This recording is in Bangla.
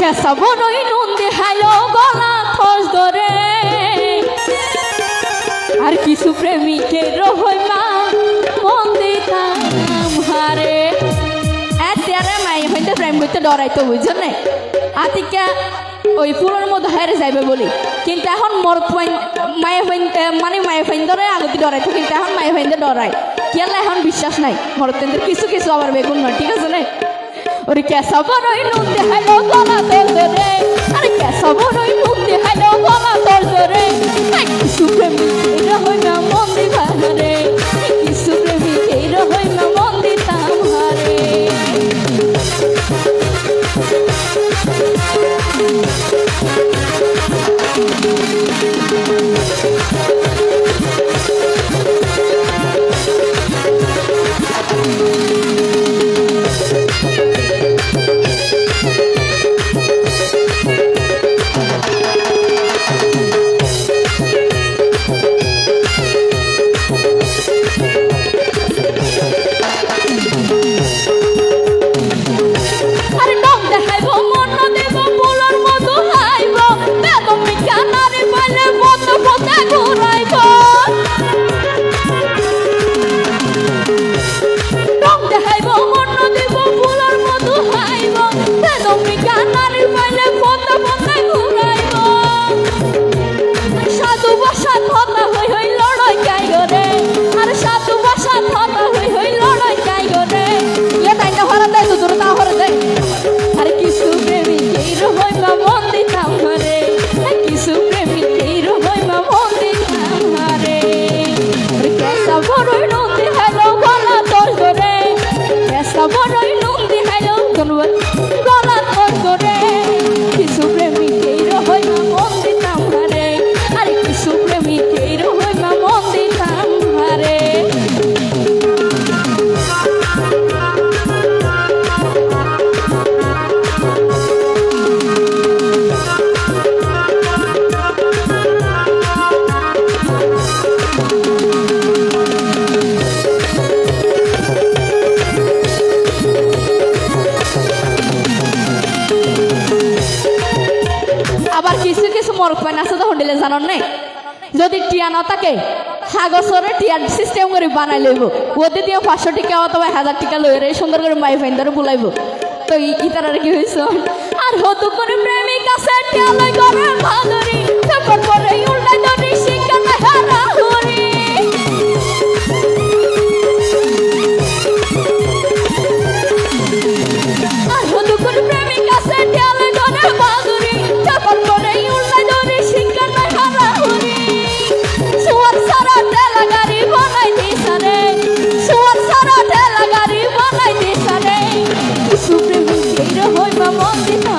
কেসা বড়ই নুন দেখাইলো গলা খোঁজ ধরে আর কিছু প্রেমিকের রহমা মন দিতাম হারে এতে মাই হইতে প্রেম করতে ডরাইতো বুঝছো না আতিকা ওই পুরোর মধ্যে হেরে যাইবে বলি কিন্তু এখন মরত মায়ে মানে মায়ে ফাইন ধরে আগতে ডরাইতো কিন্তু এখন মায়ে ফাইন ডরাই কেলা এখন বিশ্বাস নাই মরতেন্দ্র কিছু কিছু আবার বেগুন নয় ঠিক আছে না ওরে কেসা বড়ই নুন দেখাইলো গলা তোর ধরে আরে কেসা বড়ই নুন দেখাইলো গলা তোর ধরে কিছু প্রেমিক এরা হই না মন দিবা রে কিছু প্রেমিক এরা হই না মন দিতাম হারে বড়ই নুন দেখাইলো গলা তোর ধরে কিছু প্রেমিক হই না মন দিতাম হারে আরে কিছু প্রেমিক হই না মন দিতাম হারে আবার কিছু কিছু মরক পাইন আছে তো হোটেলে জানার নেই যদি টিয়া না থাকে কাগজরে টিয়ার সিস্টেম করে বানাই লইব ওদের দিয়ে 500 টাকা অথবা 1000 টাকা লইরে সুন্দর করে মাই ফাইন ধরে বুলাইব তো ইতার কি হয়েছে আর হতো করে প্রেমিক আছে টিয়া লই করে ভাগরি তারপর পরে উল্টা ধরে শিক্ষা না হারা হরি আর হতো করে প্রেমিক আছে টিয়া লই করে ভাগরি তারপর পরে উল্টা ধরে শিক্ষা না হারা হরি সুয়ার সারা ঠেলা গাড়ি বানাই দিছারে সুয়ার সারা ঠেলা গাড়ি বানাই দিছারে কিছু প্রেমিক হই মা মন দিতা